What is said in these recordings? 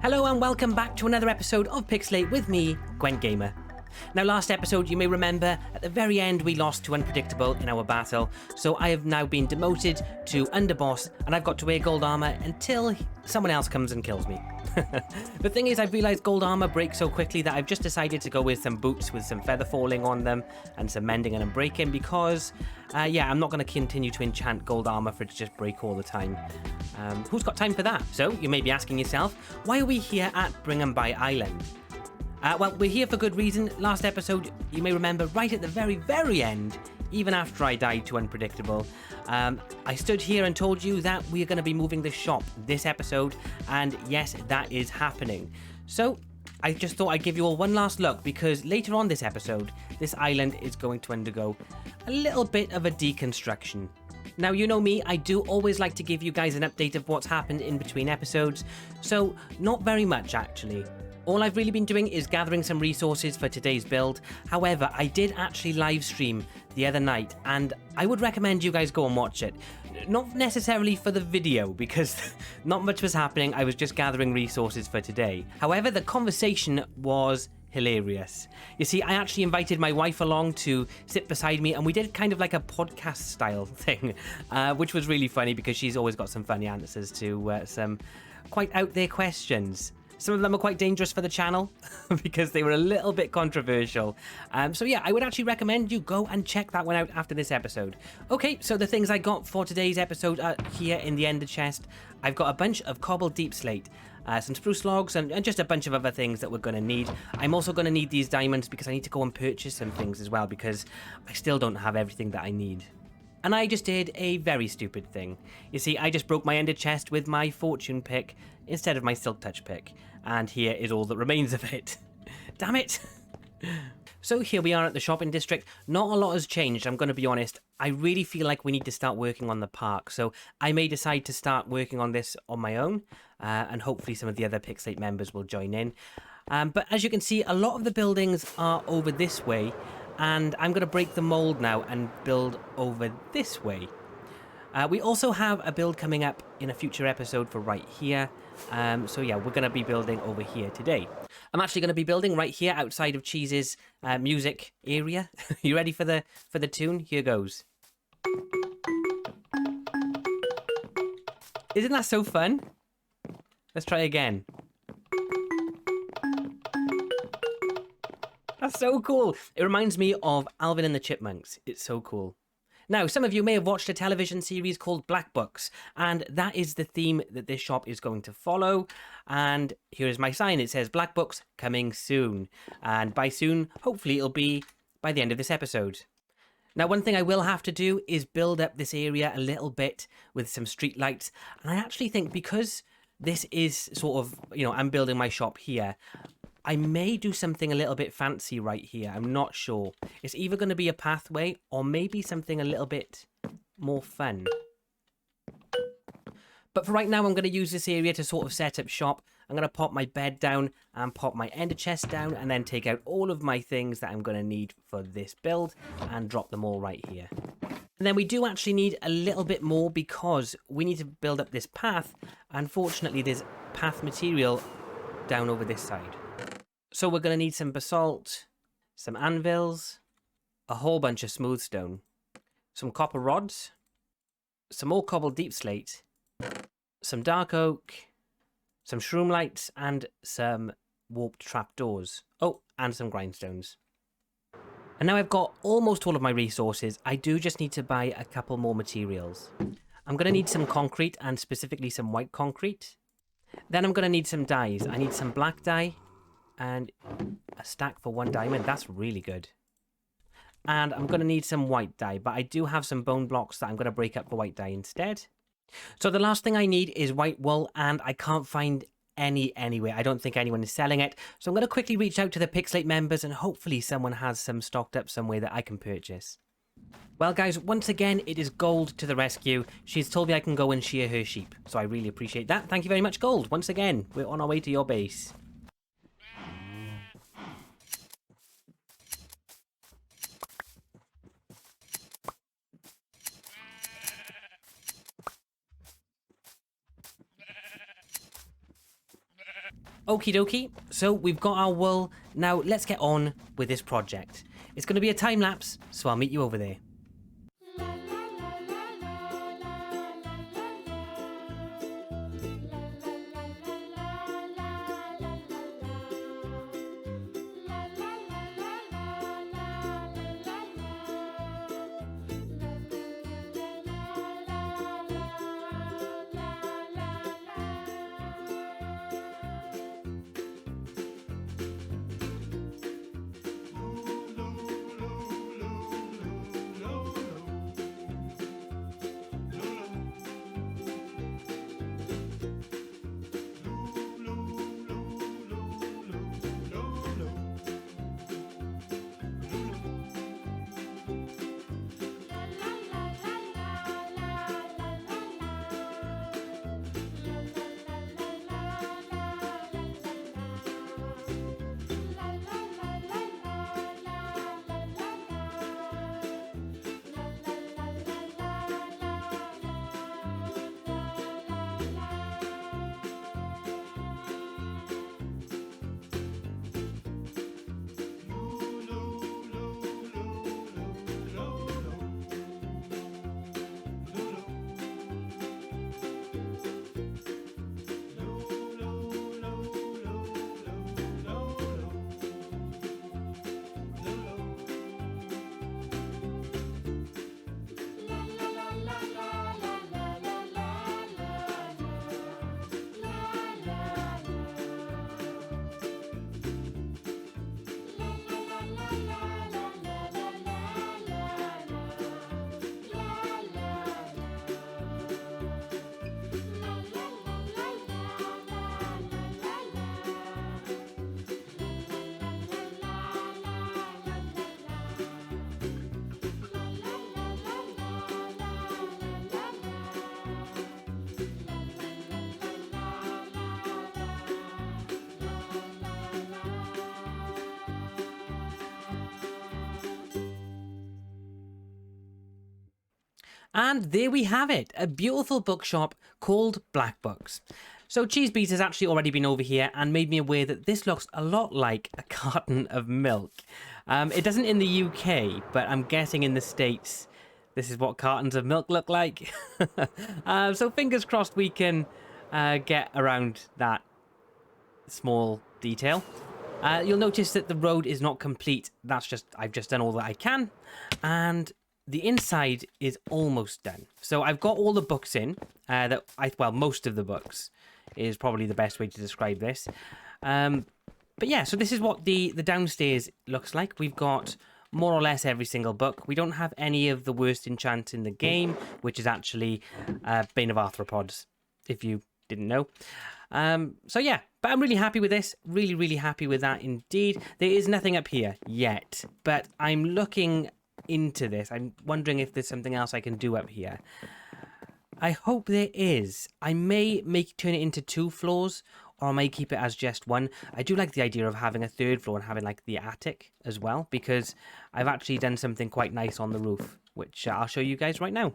Hello and welcome back to another episode of Pickslate with me, Gwent Gamer. Now last episode you may remember at the very end we lost to Unpredictable in our battle, so I have now been demoted to Underboss and I've got to wear gold armor until someone else comes and kills me. The thing is, I've realised gold armor breaks so quickly that I've just decided to go with some boots with some feather falling on them and some mending and unbreaking because, I'm not going to continue to enchant gold armor for it to just break all the time. Who's got time for that? So, you may be asking yourself, why are we here at Bringham by Island? Well, we're here for good reason. Last episode, you may remember, right at the very end, even after I died to Unpredictable, I stood here and told you that we are going to be moving the shop this episode, and yes, that is happening. So, I just thought I'd give you all one last look, because later on this episode, this island is going to undergo a little bit of a deconstruction. Now, you know me, I do always like to give you guys an update of what's happened in between episodes, so not very much actually. All I've really been doing is gathering some resources for today's build. However, I did actually live stream the other night, and I would recommend you guys go and watch it. Not necessarily for the video, because not much was happening, I was just gathering resources for today. However, the conversation was hilarious. You see, I actually invited my wife along to sit beside me, and we did kind of like a podcast style thing, which was really funny because she's always got some funny answers to some quite out there questions. Some of them are quite dangerous for the channel because they were a little bit controversial. So yeah, I would actually recommend you go and check that one out after this episode. Okay, so the things I got for today's episode are here in the ender chest. I've got a bunch of cobbled deep slate, some spruce logs, and just a bunch of other things that we're going to need. I'm also going to need these diamonds because I need to go and purchase some things as well because I still don't have everything that I need. And I just did a very stupid thing. You see, I just broke my ender chest with my fortune pick instead of my silk touch pick. And here is all that remains of it. Damn it! So here we are at the shopping district. Not a lot has changed, I'm going to be honest. I really feel like we need to start working on the park. So I may decide to start working on this on my own. And hopefully some of the other Pickslate members will join in. But as you can see, a lot of the buildings are over this way. And I'm going to break the mold now and build over this way. We also have a build coming up in a future episode for right here. So yeah, we're going to be building over here today. I'm actually going to be building right here outside of Cheese's music area. You ready for the tune? Here goes. Isn't that so fun? Let's try again. That's so cool. It reminds me of Alvin and the Chipmunks. It's so cool. Now, some of you may have watched a television series called Black Books, and that is the theme that this shop is going to follow. And here is my sign. It says Black Books coming soon. And by soon, hopefully it'll be by the end of this episode. Now, one thing I will have to do is build up this area a little bit with some street lights. And I actually think because this is sort of, I'm building my shop here, I may do something a little bit fancy right here. I'm not sure. It's either going to be a pathway or maybe something a little bit more fun. But for right now, I'm going to use this area to sort of set up shop. I'm going to pop my bed down and pop my ender chest down and then take out all of my things that I'm going to need for this build and drop them all right here. And then we do actually need a little bit more because we need to build up this path. Unfortunately, there's path material down over this side. So we're going to need some basalt, some anvils, a whole bunch of smooth stone, some copper rods, some more cobbled deep slate, some dark oak, some shroom lights, and some warped trapdoors. Oh, and some grindstones. And now I've got almost all of my resources. I do just need to buy a couple more materials. I'm going to need some concrete, and specifically some white concrete. Then I'm going to need some dyes. I need some black dye. And a stack for 1 diamond. That's really good. And I'm going to need some white dye. But I do have some bone blocks that I'm going to break up for white dye instead. So the last thing I need is white wool. And I can't find any anywhere. I don't think anyone is selling it. So I'm going to quickly reach out to the Pickslate members. And hopefully someone has some stocked up somewhere that I can purchase. Well guys, once again, it is Gold to the rescue. She's told me I can go and shear her sheep. So I really appreciate that. Thank you very much, Gold. Once again, we're on our way to your base. Okie dokie, so we've got our wool. Now let's get on with this project. It's going to be a time lapse, so I'll meet you over there. And there we have it, a beautiful bookshop called Black Books. So Cheesebeat has actually already been over here and made me aware that this looks a lot like a carton of milk. It doesn't in the UK, but I'm guessing in the States this is what cartons of milk look like. So fingers crossed we can get around that small detail. You'll notice that the road is not complete. That's just, I've just done all that I can. And the inside is almost done. So I've got all the books in, well, most of the books is probably the best way to describe this. But yeah, so this is what the downstairs looks like. We've got more or less every single book. We don't have any of the worst enchants in the game, which is actually Bane of Arthropods, if you didn't know. So yeah, but I'm really happy with this. Really, really happy with that indeed. There is nothing up here yet, but I'm looking into this. I'm wondering if there's something else I can do up here. I hope there is. I may turn it into 2 floors, or I may keep it as just one. I do like the idea of having a 3rd floor and having like the attic as well, because I've actually done something quite nice on the roof, which I'll show you guys right now.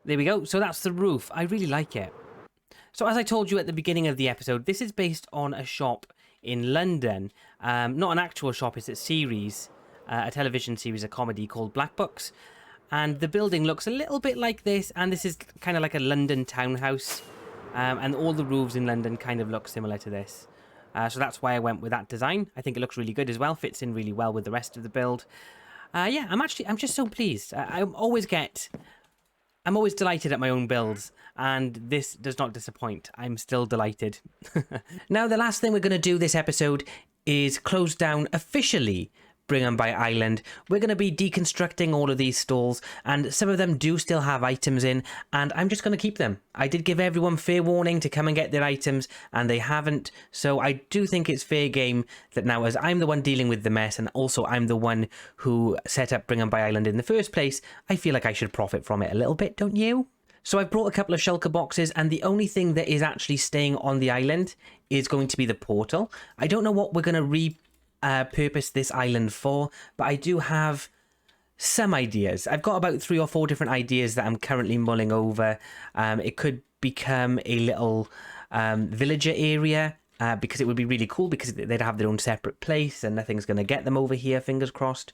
There we go. So that's the roof. I really like it. So as I told you at the beginning of the episode, this is based on a shop in London. Not an actual shop, it's a series. A television series, a comedy called Black Books. And the building looks a little bit like this, and this is kind of like a London townhouse. And all the roofs in London kind of look similar to this. So that's why I went with that design. I think it looks really good as well, fits in really well with the rest of the build. Yeah, I'm just so pleased. I'm always delighted at my own builds, and this does not disappoint. I'm still delighted. Now, the last thing we're going to do this episode is close down officially Brigham by Island. We're going to be deconstructing all of these stalls, and some of them do still have items in, and I'm just going to keep them. I did give everyone fair warning to come and get their items, and they haven't, so I do think it's fair game that now, as I'm the one dealing with the mess, and also I'm the one who set up Brigham by Island in the first place, I feel like I should profit from it a little bit, don't you? So I've brought a couple of shulker boxes, and the only thing that is actually staying on the island is going to be the portal. I don't know what we're going to purpose this island for, but I do have some ideas. I've got about 3 or 4 different ideas that I'm currently mulling over. It could become a little villager area. Because it would be really cool because they'd have their own separate place and nothing's going to get them over here, fingers crossed.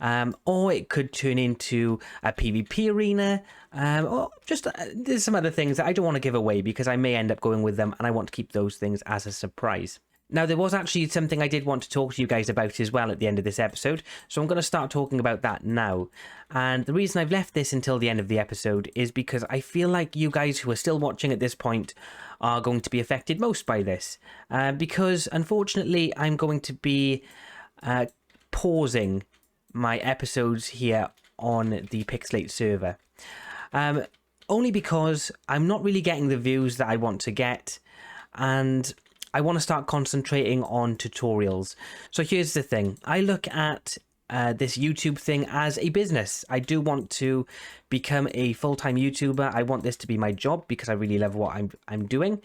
Or it could turn into a PvP arena, or just there's some other things that I don't want to give away because I may end up going with them and I want to keep those things as a surprise. Now, there was actually something I did want to talk to you guys about as well at the end of this episode, so I'm going to start talking about that now. And the reason I've left this until the end of the episode is because I feel like you guys who are still watching at this point are going to be affected most by this. Because, unfortunately, I'm going to be pausing my episodes here on the Pickslate server. Only because I'm not really getting the views that I want to get, and I want to start concentrating on tutorials. So here's the thing. I look at this YouTube thing as a business. I do want to become a full-time YouTuber. I want this to be my job because I really love what I'm doing.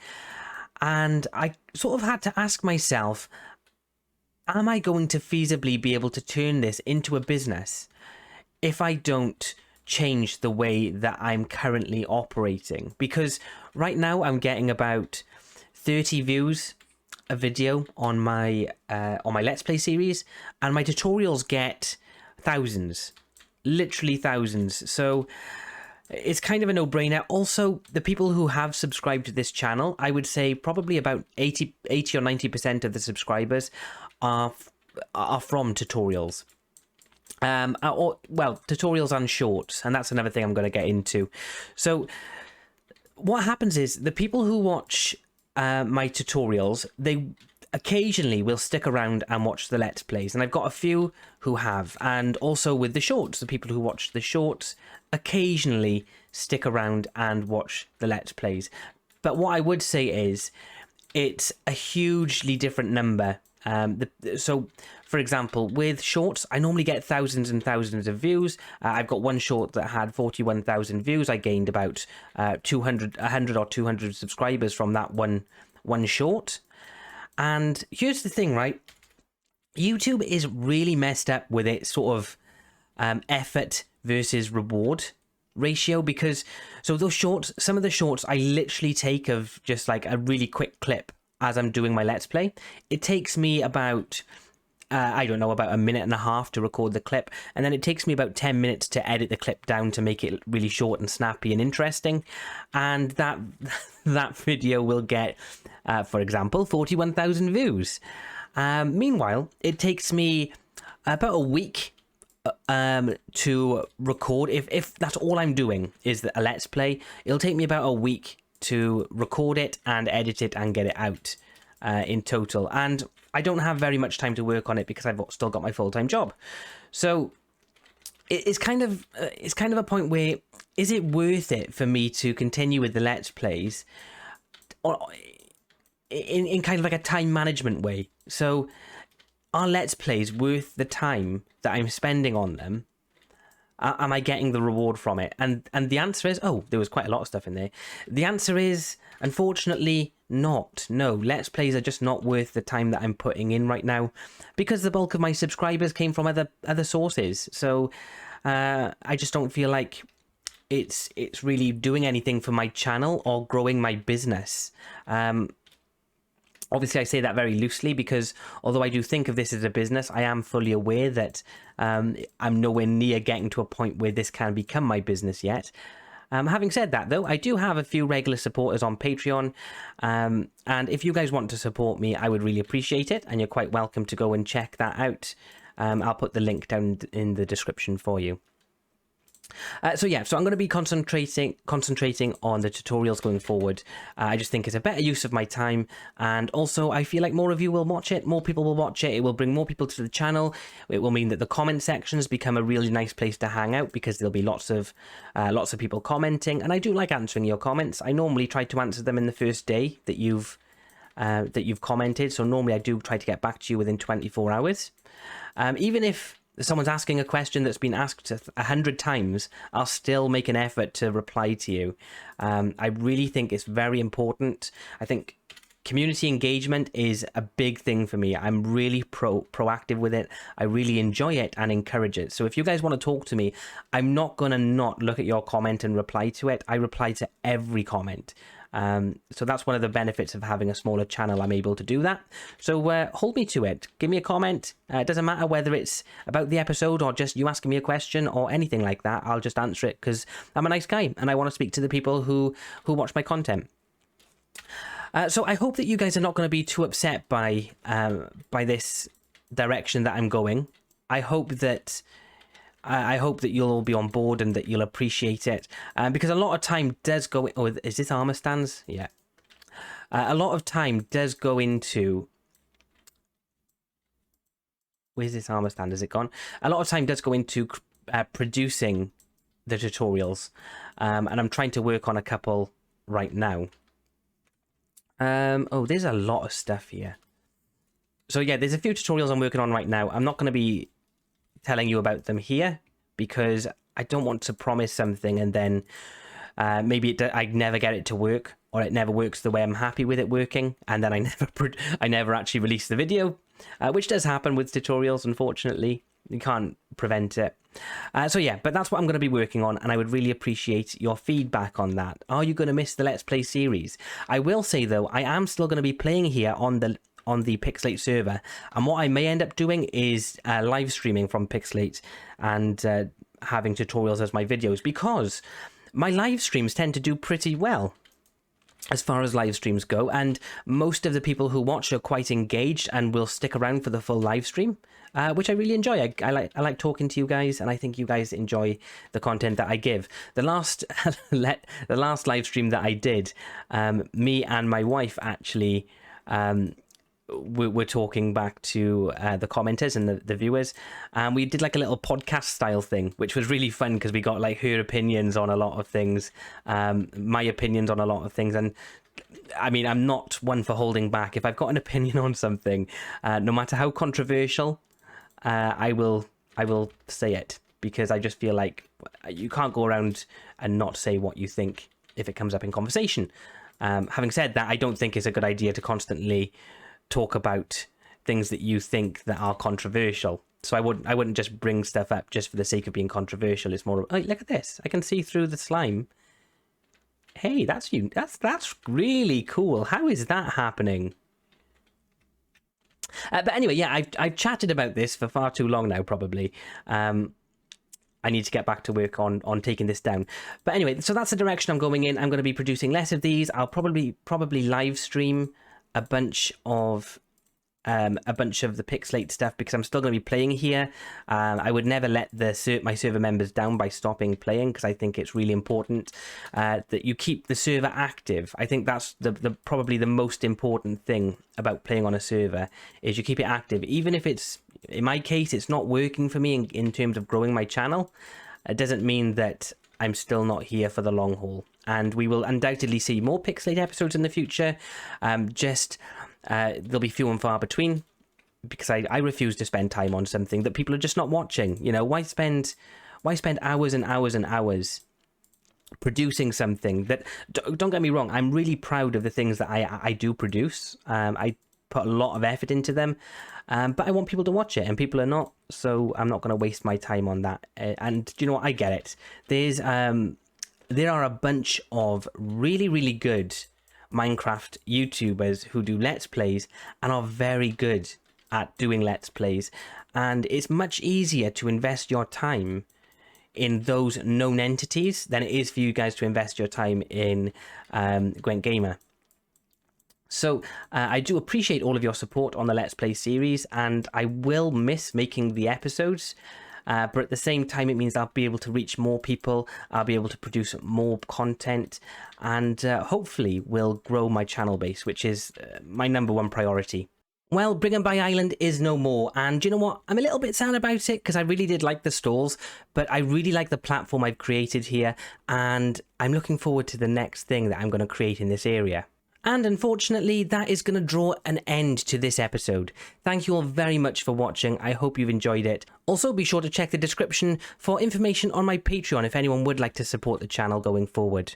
And I sort of had to ask myself, am I going to feasibly be able to turn this into a business if I don't change the way that I'm currently operating? Because right now I'm getting about 30 views a video on my Let's Play series, and my tutorials get thousands, literally thousands. So it's kind of a no-brainer. Also, the people who have subscribed to this channel, I would say probably about 80 or 90% of the subscribers are from tutorials. Well, tutorials and shorts, and that's another thing I'm going to get into. So what happens is the people who watch my tutorials, they occasionally will stick around and watch the Let's Plays, and I've got a few who have. And also with the shorts, the people who watch the shorts occasionally stick around and watch the Let's Plays. But what I would say is it's a hugely different number. So for example, with shorts, I normally get thousands and thousands of views. I've got one short that had 41,000 views. I gained about 100 or 200 subscribers from that one short. And here's the thing, right? YouTube is really messed up with its sort of effort versus reward ratio, because so those shorts, some of the shorts I literally take of just like a really quick clip as I'm doing my Let's Play. It takes me about I don't know, about a minute and a half to record the clip, and then it takes me about 10 minutes to edit the clip down to make it really short and snappy and interesting. And that video will get, for example, 41,000 views. Meanwhile, it takes me about a week to record. If that's all I'm doing is a Let's Play, it'll take me about a week to record it and edit it and get it out in total. And I don't have very much time to work on it because I've still got my full-time job. So it's kind of a point where, is it worth it for me to continue with the Let's Plays, or in kind of like a time management way? So are Let's Plays worth the time that I'm spending on them? Am I getting the reward from it? And the answer is, oh, there was quite a lot of stuff in there. The answer is, unfortunately, not. No, Let's Plays are just not worth the time that I'm putting in right now, because the bulk of my subscribers came from other sources. So I just don't feel like it's really doing anything for my channel or growing my business. Obviously, I say that very loosely because although I do think of this as a business, I am fully aware that I'm nowhere near getting to a point where this can become my business yet. Having said that, though, I do have a few regular supporters on Patreon, and if you guys want to support me, I would really appreciate it, and you're quite welcome to go and check that out. I'll put the link down in the description for you. So I'm going to be concentrating on the tutorials going forward. I just think it's a better use of my time, and also I feel like more of you will watch it, more people will watch it, it will bring more people to the channel. It will mean that the comment sections become a really nice place to hang out, because there'll be lots of people commenting, and I do like answering your comments. I normally try to answer them in the first day that you've commented, so normally I do try to get back to you within 24 hours. Even if someone's asking a question that's been asked 100 times, I'll still make an effort to reply to you. I really think it's very important. I think community engagement is a big thing for me. I'm really proactive with it. I really enjoy it and encourage it. So if you guys want to talk to me, I'm not going to not look at your comment and reply to it. I reply to every comment. So that's one of the benefits of having a smaller channel. I'm able to do that. So hold me to it. Give me a comment. It doesn't matter whether it's about the episode or just you asking me a question or anything like that. I'll just answer it because I'm a nice guy and I want to speak to the people who watch my content. So I hope that you guys are not going to be too upset by this direction that I'm going. I hope that you'll all be on board and that you'll appreciate it, because a lot of time does go. Oh, is this armor stands? Yeah. A lot of time does go into. Where's this armor stand? Is it gone? A lot of time does go into producing the tutorials, and I'm trying to work on a couple right now. Oh, there's a lot of stuff here. So yeah, there's a few tutorials I'm working on right now. I'm not going to be telling you about them here because I don't want to promise something and then maybe I never get it to work, or it never works the way I'm happy with it working, and then I never actually release the video, which does happen with tutorials, unfortunately. You can't prevent it. So yeah, but that's what I'm going to be working on, and I would really appreciate your feedback on that. Are you going to miss the Let's Play series? I will say though, I am still going to be playing here on the Pickslate server, and what I may end up doing is live streaming from Pickslate and having tutorials as my videos, because my live streams tend to do pretty well as far as live streams go, and most of the people who watch are quite engaged and will stick around for the full live stream, which I really enjoy. I like talking to you guys, and I think you guys enjoy the content that I give. The last the last live stream that I did, me and my wife actually we're talking back to the commenters and the viewers, and we did like a little podcast style thing, which was really fun because we got like her opinions on a lot of things, my opinions on a lot of things. And I mean, I'm not one for holding back. If I've got an opinion on something, no matter how controversial, I will say it, because I just feel like you can't go around and not say what you think if it comes up in conversation. Having said that, I don't think it's a good idea to constantly talk about things that you think that are controversial. So I wouldn't just bring stuff up just for the sake of being controversial. It's more, oh, look at this, I can see through the slime. Hey, that's you. That's really cool. How is that happening? But anyway, yeah, I've chatted about this for far too long now, probably. I need to get back to work on taking this down. But anyway, so that's the direction I'm going in. I'm going to be producing less of these. I'll probably live stream a bunch of the Pickslate stuff, because I'm still going to be playing here. I would never let my server members down by stopping playing, because I think it's really important that you keep the server active. I think that's the probably the most important thing about playing on a server, is you keep it active. Even if it's, in my case, it's not working for me in terms of growing my channel, it doesn't mean that I'm still not here for the long haul. And we will undoubtedly see more Pickslate episodes in the future. They'll be few and far between, because I refuse to spend time on something that people are just not watching. You know, why spend hours and hours and hours producing something that, don't get me wrong, I'm really proud of the things that I do produce. I put a lot of effort into them, but I want people to watch it, and people are not, so I'm not going to waste my time on that. And do you know what? I get it. There are a bunch of really, really good Minecraft YouTubers who do Let's Plays and are very good at doing Let's Plays, and it's much easier to invest your time in those known entities than it is for you guys to invest your time in Gwent Gamer. So I do appreciate all of your support on the Let's Play series, and I will miss making the episodes. But at the same time, it means I'll be able to reach more people, I'll be able to produce more content, and hopefully will grow my channel base, which is my #1 priority. Well, Brigham by Island is no more, and do you know what? I'm a little bit sad about it, because I really did like the stalls, but I really like the platform I've created here, and I'm looking forward to the next thing that I'm going to create in this area. And unfortunately, that is going to draw an end to this episode. Thank you all very much for watching. I hope you've enjoyed it. Also, be sure to check the description for information on my Patreon if anyone would like to support the channel going forward.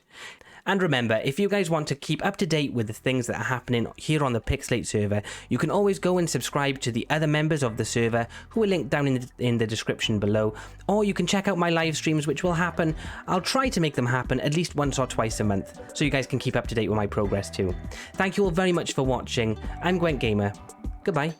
And remember, if you guys want to keep up to date with the things that are happening here on the Pickslate server, you can always go and subscribe to the other members of the server who are linked down in the description below, or you can check out my live streams, which will happen. I'll try to make them happen at least once or twice a month, so you guys can keep up to date with my progress too. Thank you all very much for watching. I'm Gwent Gamer. Goodbye.